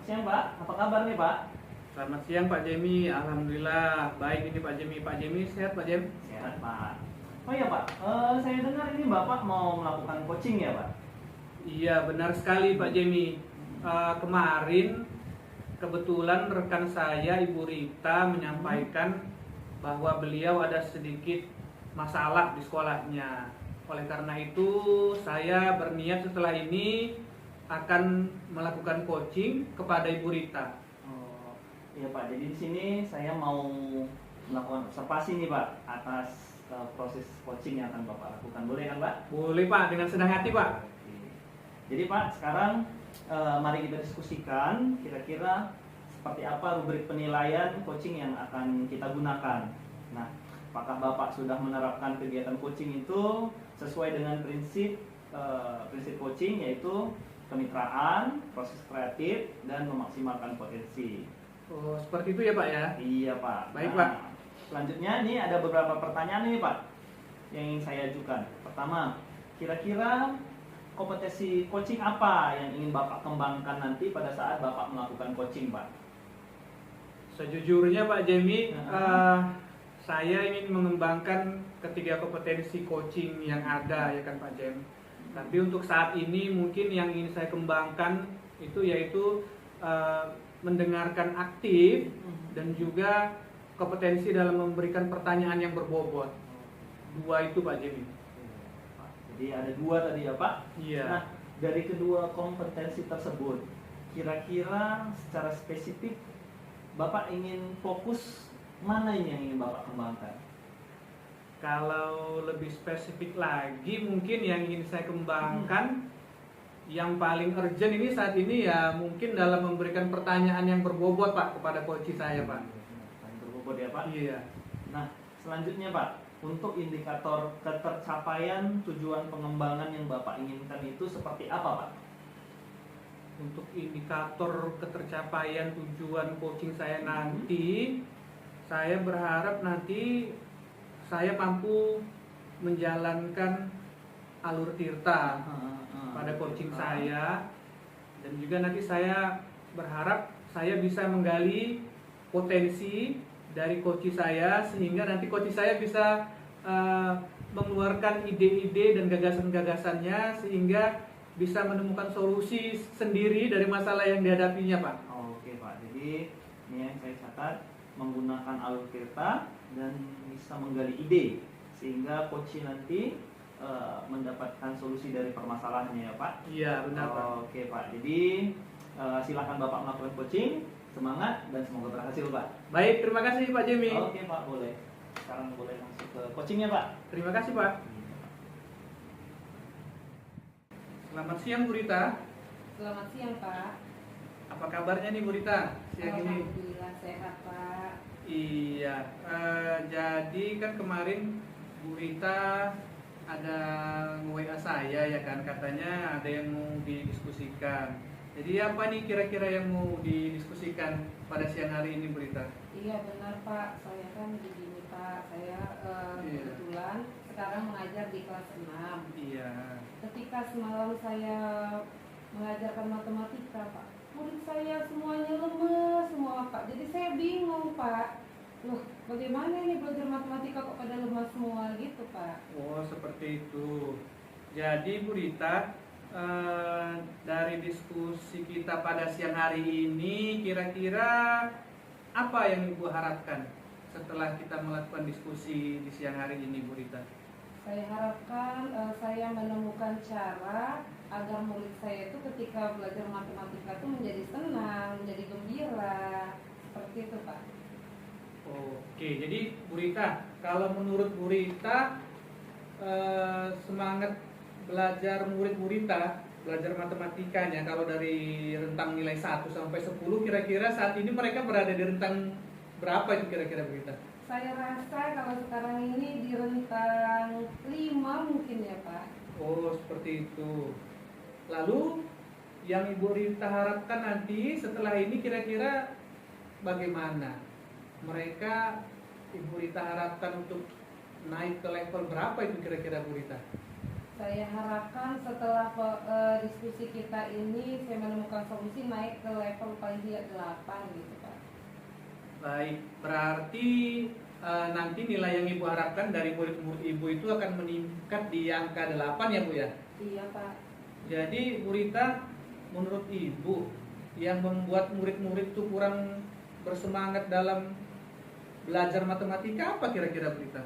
siang Pak, apa kabar nih Pak? Selamat siang Pak Jemi, Alhamdulillah baik ini Pak Jemi. Pak Jemi sehat Pak Jem? Sehat Pak. Oh iya Pak, saya dengar ini Bapak mau melakukan coaching ya Pak? Iya benar sekali Pak Jemi. Kemarin kebetulan rekan saya Ibu Rita menyampaikan bahwa beliau ada sedikit masalah di sekolahnya. Oleh karena itu saya berniat setelah ini akan melakukan coaching kepada Ibu Rita. Oh iya Pak, jadi di sini saya mau melakukan observasi nih Pak atas proses coaching yang akan Bapak lakukan, boleh kan Pak? Boleh Pak, dengan senang hati Pak. Oke. Jadi Pak, sekarang mari kita diskusikan kira-kira seperti apa rubrik penilaian coaching yang akan kita gunakan. Nah, apakah Bapak sudah menerapkan kegiatan coaching itu sesuai dengan prinsip coaching, yaitu kemitraan, proses kreatif, dan memaksimalkan potensi. Oh, seperti itu ya Pak ya? Iya Pak. Baik, Nah, Pak. selanjutnya ini ada beberapa pertanyaan nih Pak yang ingin saya ajukan. Pertama, kira-kira kompetensi coaching apa yang ingin Bapak kembangkan nanti pada saat Bapak melakukan coaching Pak? Sejujurnya Pak Jemi, saya ingin mengembangkan ketiga kompetensi coaching yang ada ya kan Pak Jem. Tapi untuk saat ini mungkin yang ingin saya kembangkan itu yaitu mendengarkan aktif dan juga kompetensi dalam memberikan pertanyaan yang berbobot. Dua itu Pak Jemi. Jadi ada dua tadi ya Pak? Iya. Nah, dari kedua kompetensi tersebut, kira-kira secara spesifik Bapak ingin fokus mana ini yang ingin Bapak kembangkan? Kalau lebih spesifik lagi mungkin yang ingin saya kembangkan yang paling urgent ini saat ini ya mungkin dalam memberikan pertanyaan yang berbobot Pak kepada coach saya Pak. Paling berbobot ya Pak? Iya. Nah, selanjutnya Pak, untuk indikator ketercapaian tujuan pengembangan yang Bapak inginkan itu seperti apa Pak? Untuk indikator ketercapaian tujuan coaching saya nanti, saya berharap nanti saya mampu menjalankan alur tirta pada coaching saya, dan juga nanti saya berharap saya bisa menggali potensi dari coach saya sehingga nanti coach saya bisa mengeluarkan ide-ide dan gagasan-gagasannya sehingga bisa menemukan solusi sendiri dari masalah yang dihadapinya Pak. Oke Pak, jadi ini yang saya catat, menggunakan alur tirta dan bisa menggali ide sehingga coach nanti mendapatkan solusi dari permasalahannya ya Pak. Iya benar Pak. Oke Pak, jadi silakan Bapak melakukan coaching, semangat dan semoga berhasil Pak. Baik, terima kasih Pak Jemi. Oke Pak, boleh. Sekarang boleh masuk ke coachingnya Pak. Terima kasih Pak. Selamat siang Bu Rita. Selamat siang Pak. Apa kabarnya nih Bu Rita siang ini? Alhamdulillah sehat Pak. Iya, jadi kan kemarin Bu Rita ada WA saya ya kan, katanya ada yang mau didiskusikan. Jadi apa nih kira-kira yang mau didiskusikan pada siang hari ini Bu Rita? Iya benar Pak, saya kan begini Pak, saya kebetulan sekarang mengajar di kelas 6. Iya. Ketika semalam saya mengajarkan matematika Pak, murid saya semuanya lemes semua Pak, jadi saya bingung Pak. Loh, bagaimana ini belajar matematika kok pada lemas semua gitu Pak? Oh seperti itu. Jadi Bu Rita, dari diskusi kita pada siang hari ini, kira-kira apa yang Ibu harapkan setelah kita melakukan diskusi di siang hari ini Bu Rita? Saya harapkan saya menemukan cara agar murid saya itu ketika belajar matematika itu menjadi senang, menjadi gembira, seperti itu Pak. Oke, jadi Bu Rita, kalau menurut Bu Rita semangat belajar murid Bu Rita, belajar matematikanya kalau dari rentang nilai 1 sampai 10 kira-kira saat ini mereka berada di rentang berapa itu kira-kira Bu Rita? Saya rasa kalau sekarang ini di rentang 5 mungkin ya Pak. Oh seperti itu. Lalu yang Ibu Rita harapkan nanti setelah ini kira-kira bagaimana? Mereka Ibu Rita harapkan untuk naik ke level berapa itu kira-kira Bu Rita? Saya harapkan setelah diskusi kita ini saya menemukan solusi naik ke level paling tidak 8 gitu Pak. Baik, berarti nanti nilai yang Ibu harapkan dari murid-murid Ibu itu akan meningkat di angka 8 ya Bu ya? Iya Pak. Jadi Bu Rita, menurut Ibu yang membuat murid-murid itu kurang bersemangat dalam belajar matematika apa kira-kira Bu Rita?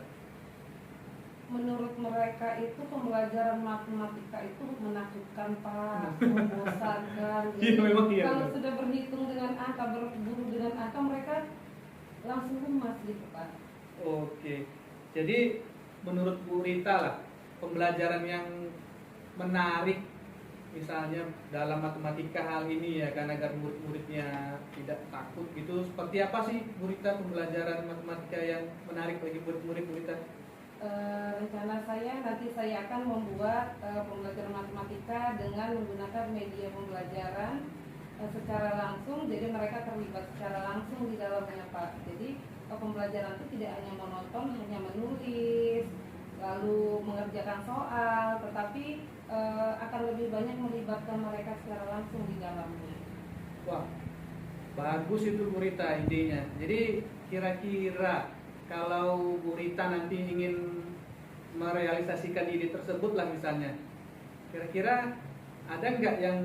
Menurut mereka itu pembelajaran matematika itu menakutkan Pak, membosankan. Iya, memang iya, Kalau benar. sudah berhitung dengan angka, berburu dengan angka, mereka langsung lemas gitu Pak. Oke, jadi menurut Bu Rita lah, pembelajaran yang menarik misalnya dalam matematika hal ini ya kan, agar murid-muridnya tidak takut gitu, seperti apa sih Bu Rita pembelajaran matematika yang menarik bagi murid-murid Bu Rita? Rencana saya nanti saya akan membuat pembelajaran matematika dengan menggunakan media pembelajaran secara langsung, jadi mereka terlibat secara langsung di dalamnya Pak. Jadi pembelajaran itu tidak hanya menonton, hanya menulis, lalu mengerjakan soal, tetapi akan lebih banyak melibatkan mereka secara langsung di dalamnya. Wah, bagus itu Bu Rita idenya. Jadi kira-kira kalau Bu Rita nanti ingin merealisasikan ide tersebut lah misalnya, kira-kira ada nggak yang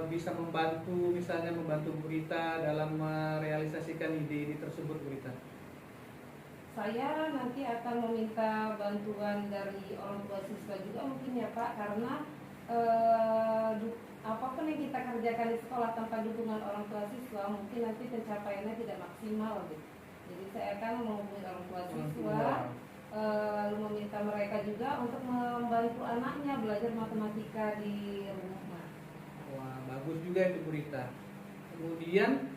bisa membantu, misalnya membantu Bu Rita dalam merealisasikan ide-ide tersebut Bu Rita? Saya nanti akan meminta bantuan dari orang tua siswa juga mungkin ya Pak, karena apapun yang kita kerjakan di sekolah tanpa dukungan orang tua siswa mungkin nanti pencapaiannya tidak maksimal gitu. Jadi saya akan menghubungi orang tua siswa, lalu meminta mereka juga untuk membantu anaknya belajar matematika di rumah. Wah, bagus juga itu Bu Rita. Kemudian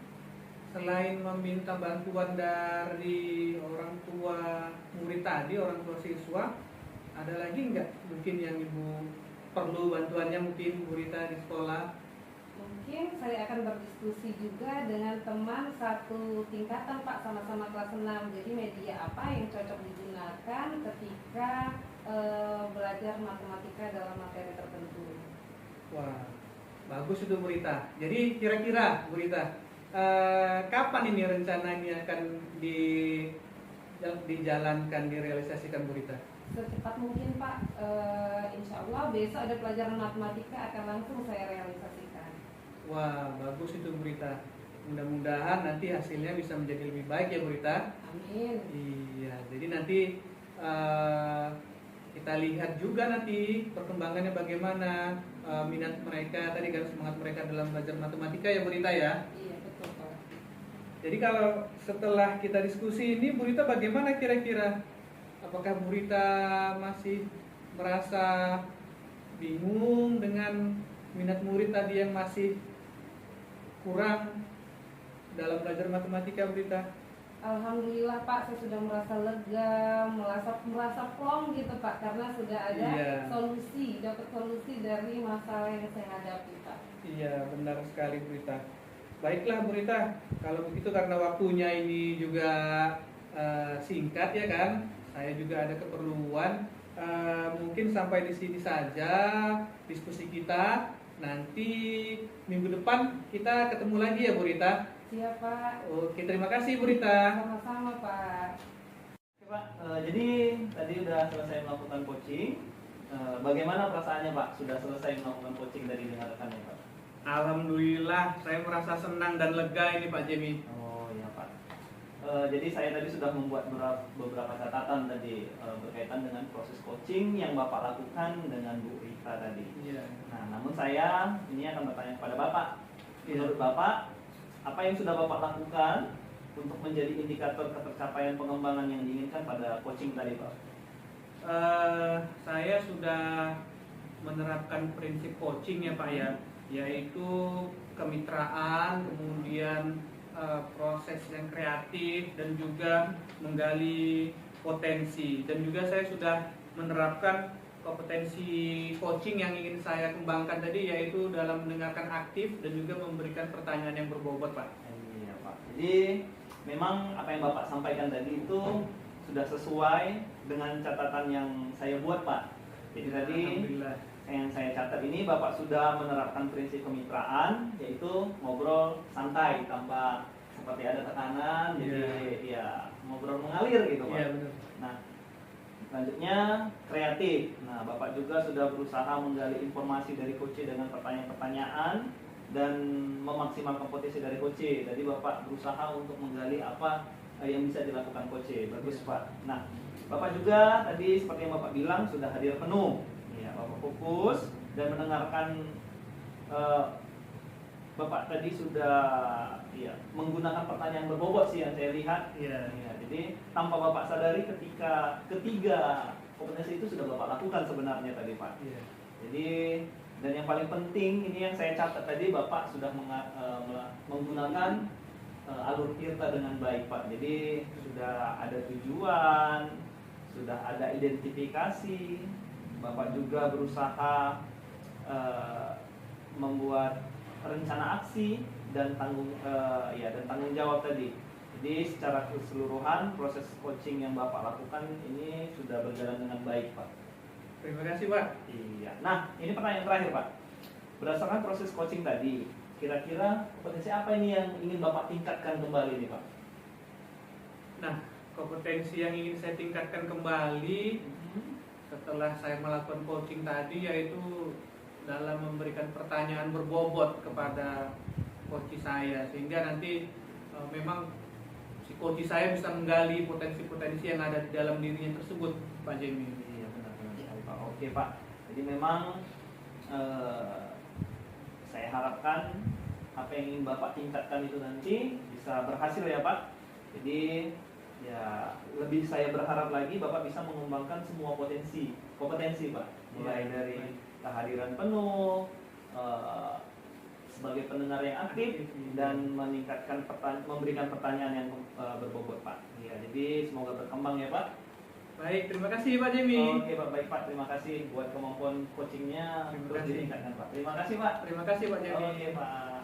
selain meminta bantuan dari orang tua murid tadi, orang tua siswa, ada lagi nggak mungkin yang Ibu perlu bantuannya mungkin Bu Rita di sekolah? Mungkin saya akan berdiskusi juga dengan teman satu tingkatan Pak, sama-sama kelas 6. Jadi media apa yang cocok digunakan ketika belajar matematika dalam materi tertentu. Wah, bagus itu Bu Rita. Jadi kira-kira Bu Rita, kapan ini rencananya akan dijalankan, direalisasikan Bu Rita? Secepat mungkin Pak. Insya Allah besok ada pelajaran matematika akan langsung saya realisasikan. Wah, bagus itu Bu Rita. Mudah-mudahan nanti hasilnya bisa menjadi lebih baik ya Bu Rita. Amin. Iya, jadi nanti kita lihat juga nanti perkembangannya bagaimana, minat mereka tadi kan, semangat mereka dalam belajar matematika ya Bu Rita ya. Iya betul Pak. Jadi kalau setelah kita diskusi ini Bu Rita bagaimana kira-kira? Apakah Bu Rita masih merasa bingung dengan minat murid tadi yang masih kurang dalam belajar matematika Bu Rita? Alhamdulillah Pak, saya sudah merasa lega, merasa plong gitu Pak, karena sudah ada solusi, dapat solusi dari masalah yang saya hadapi Pak. Iya, benar sekali Bu Rita. Baiklah Bu Rita, kalau begitu karena waktunya ini juga singkat ya kan, saya juga ada keperluan. Mungkin sampai di sini saja diskusi kita. Nanti minggu depan kita ketemu lagi ya Bu Rita. Siap Pak. Oke, terima kasih Bu Rita. Sama-sama Pak. Oke Pak, jadi tadi udah selesai melakukan coaching. Bagaimana perasaannya Pak? Sudah selesai melakukan coaching dari dengarkannya Pak? Alhamdulillah, saya merasa senang dan lega ini Pak Jemi. Oh iya Pak. Jadi saya tadi sudah membuat beberapa catatan tadi berkaitan dengan proses coaching yang Bapak lakukan dengan Bu Rita tadi. Iya. Nah, namun saya ini akan bertanya kepada Bapak. Menurut Bapak, apa yang sudah Bapak lakukan untuk menjadi indikator ketercapaian pengembangan yang diinginkan pada coaching tadi Pak? Saya sudah menerapkan prinsip coaching ya Pak ya, yaitu kemitraan, kemudian proses yang kreatif dan juga menggali potensi, dan juga saya sudah menerapkan kompetensi coaching yang ingin saya kembangkan tadi, yaitu dalam mendengarkan aktif dan juga memberikan pertanyaan yang berbobot Pak. Iya Pak. Jadi memang apa yang Bapak sampaikan tadi itu sudah sesuai dengan catatan yang saya buat Pak. Jadi tadi Alhamdulillah. yang saya catat ini Bapak sudah menerapkan prinsip kemitraan, yaitu ngobrol santai tanpa seperti ada tekanan, jadi ya ngobrol mengalir gitu Pak. Iya benar. Nah, selanjutnya kreatif. Nah, Bapak juga sudah berusaha menggali informasi dari coach dengan pertanyaan-pertanyaan dan memaksimalkan potensi dari coach. Jadi Bapak berusaha untuk menggali apa yang bisa dilakukan coach. Bagus Pak. Nah, Bapak juga tadi seperti yang Bapak bilang sudah hadir penuh. Ya, Bapak fokus dan mendengarkan. Bapak tadi sudah ya, menggunakan pertanyaan berbobot sih yang saya lihat. Iya. Ya, jadi tanpa Bapak sadari ketika ketiga kompetensi itu sudah Bapak lakukan sebenarnya tadi Pak. Iya. Jadi dan yang paling penting ini yang saya catat tadi Bapak sudah menggunakan alur tirta dengan baik Pak. Jadi sudah ada tujuan, sudah ada identifikasi. Bapak juga berusaha membuat rencana aksi dan tanggung jawab tadi. Jadi secara keseluruhan proses coaching yang Bapak lakukan ini sudah berjalan dengan baik Pak. Terima kasih Pak. Iya. Nah, ini pertanyaan terakhir Pak. Berdasarkan proses coaching tadi, kira-kira kompetensi apa ini yang ingin Bapak tingkatkan kembali nih Pak? Nah, kompetensi yang ingin saya tingkatkan kembali setelah saya melakukan coaching tadi yaitu dalam memberikan pertanyaan berbobot kepada coach saya, sehingga nanti memang si coach saya bisa menggali potensi-potensi yang ada di dalam dirinya tersebut, Pak Jamie. Iya benar-benar sekali Pak. Oke Pak. Jadi memang saya harapkan apa yang ingin Bapak tingkatkan itu nanti bisa berhasil ya Pak. Jadi ya lebih saya berharap lagi Bapak bisa mengembangkan semua kompetensi Pak, mulai dari kehadiran penuh, sebagai pendengar yang aktif dan memberikan pertanyaan yang berbobot Pak. Ya, jadi semoga berkembang ya Pak. Baik, terima kasih Pak Jamie. Oke Pak, baik Pak, terima kasih buat kemampuan coachingnya Terima terus kasih. ditingkatkan Pak. Terima kasih Pak. Terima kasih Pak Jamie. Oke Pak.